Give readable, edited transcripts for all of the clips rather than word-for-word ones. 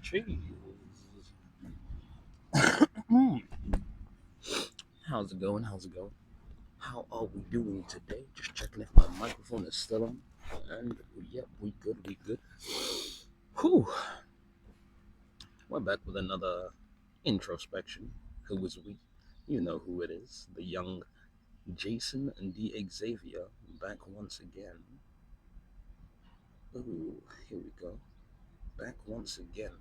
Cheese. How's it going? How's it going? How are we doing today? Just checking if my microphone is still on. And yep, we good, we good. Whew. We're back with another introspection. Who is we? You know who it is. The young Jason and D. Xavier back once again. Ooh, here we go. Back once again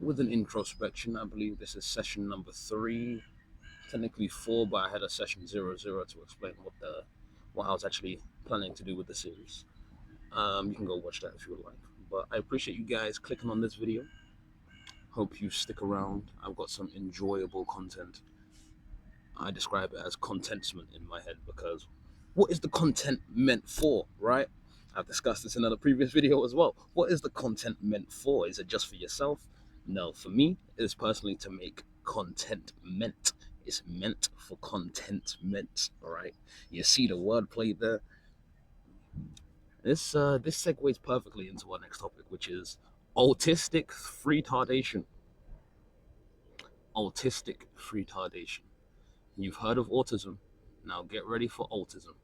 with an introspection. I believe this is session number 3. Technically 4, but I had a session 00 to explain what I was actually planning to do with the series. You can go watch that if you would like. But I appreciate you guys clicking on this video. Hope you stick around. I've got some enjoyable content. I describe it as contentment in my head because what is the content meant for, right? I've discussed this in another previous video as well. What is the content meant for? Is it just for yourself? No, for me, it is personally to make content meant. It's meant for contentment, all right? You see the wordplay there? This segues perfectly into our next topic, which is autistic freetardation. Autistic freetardation. You've heard of autism. Now get ready for autism.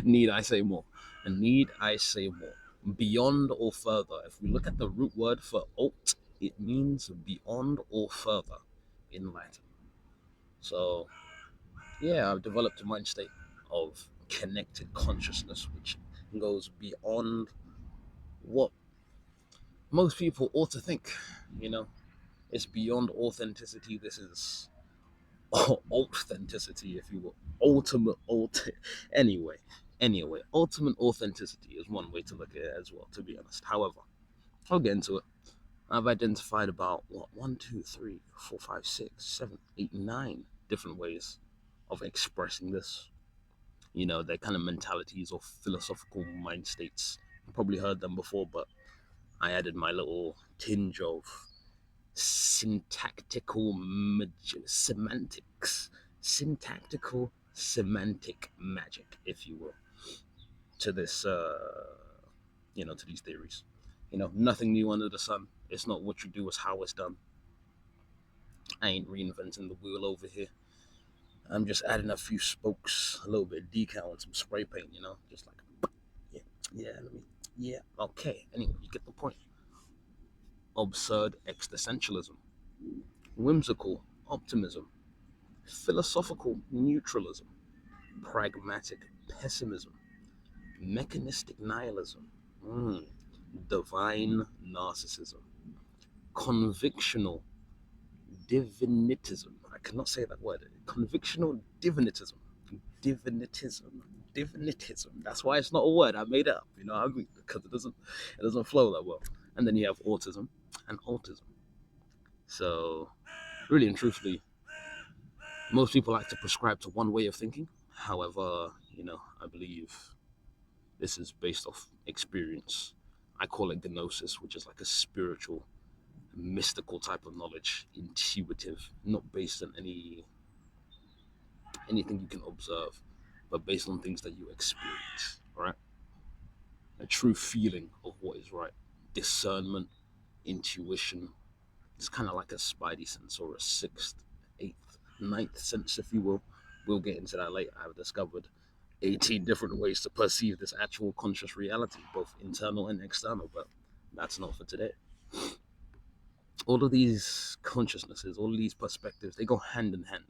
Need I say more? Need I say more? Beyond or further. If we look at the root word for alt, it means beyond or further in Latin. So, yeah, I've developed a mind state of connected consciousness, which goes beyond what most people ought to think. You know, it's beyond authenticity. This is authenticity, if you will. Anyway, ultimate authenticity is one way to look at it as well, to be honest. However, I'll get into it. I've identified about 1, 2, 3, 4, 5, 6, 7, 8, 9 different ways of expressing this. You know, they're kind of mentalities or philosophical mind states. You probably heard them before, but I added my little tinge of syntactical semantic magic, if you will, to this, to these theories. You know, nothing new under the sun. It's not what you do, it's how it's done. I ain't reinventing the wheel over here. I'm just adding a few spokes, a little bit of decal and some spray paint, just like, okay. Anyway, you get the point. Absurd existentialism, whimsical optimism, philosophical neutralism, pragmatic pessimism, mechanistic nihilism, divine narcissism, convictional divinitism. I cannot say that word. Convictional divinitism. Divinitism. That's why it's not a word. I made it up. You know what I mean? Because it doesn't flow that well. And then you have autism and autism. So, really and truthfully, most people like to prescribe to one way of thinking. However, I believe this is based off experience. I call it gnosis, which is like a spiritual, mystical type of knowledge, intuitive, not based on anything you can observe, but based on things that you experience, right? A true feeling of what is right, discernment, intuition. It's kind of like a spidey sense or a sixth, eighth, ninth sense, if you will. We'll get into that later. I've discovered 18 different ways to perceive this actual conscious reality, both internal and external, but that's not for today. All of these consciousnesses, all of these perspectives, they go hand in hand.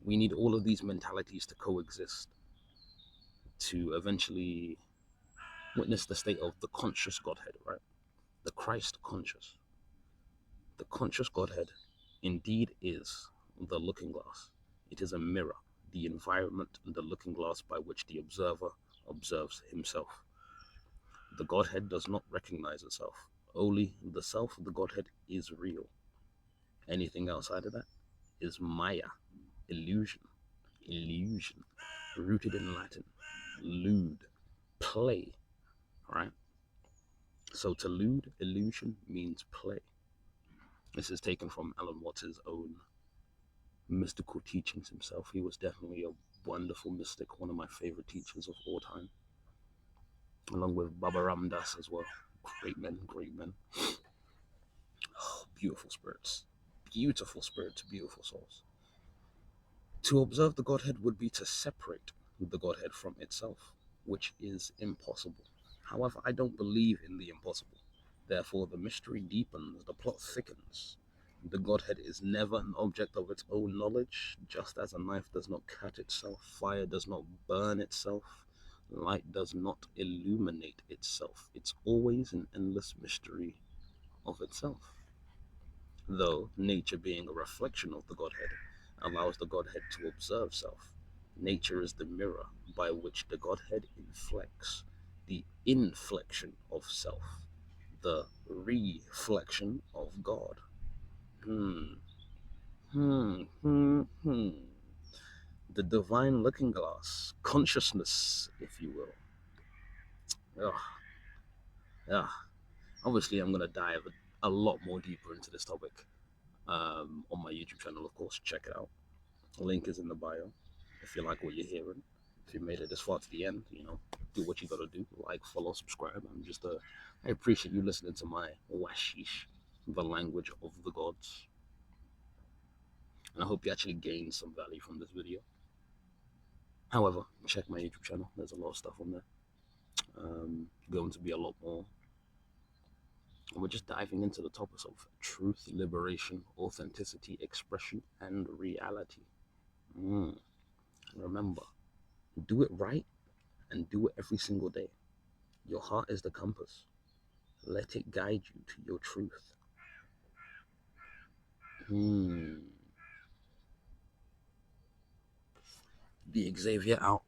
We need all of these mentalities to coexist to eventually witness the state of the conscious Godhead, right? The Christ conscious. The conscious Godhead indeed is the looking glass. It is a mirror, the environment, and the looking glass by which the observer observes himself. The Godhead does not recognize itself. Only the self of the Godhead is real. Anything outside of that is Maya, illusion, rooted in Latin, Lude, play, right? So to Lude, illusion means play. This is taken from Alan Watts' own mystical teachings himself. He was definitely a wonderful mystic, one of my favorite teachers of all time, along with Baba Ram Dass as well. Great men, great men. Oh, beautiful spirits. Beautiful spirits, beautiful souls. To observe the Godhead would be to separate the Godhead from itself, which is impossible. However, I don't believe in the impossible. Therefore, the mystery deepens, the plot thickens. The Godhead is never an object of its own knowledge, just as a knife does not cut itself, fire does not burn itself, light does not illuminate itself. It's always an endless mystery of itself. Though nature, being a reflection of the Godhead, allows the Godhead to observe self, nature is the mirror by which the Godhead inflects the inflection of self, the reflection of God. Hmm, hmm. The divine looking glass, consciousness, if you will. Ugh, ugh. Obviously, I'm going to dive a lot more deeper into this topic on my YouTube channel, of course. Check it out. Link is in the bio. If you like what you're hearing, if you made it this far to the end, do what you gotta do. Like, follow, subscribe. I appreciate you listening to my washish, the language of the gods. And I hope you actually gained some value from this video. However, check my YouTube channel. There's a lot of stuff on there. Going to be a lot more. And we're just diving into the topics of truth, liberation, authenticity, expression, and reality. Remember, do it right and do it every single day. Your heart is the compass. Let it guide you to your truth. The Xavier out.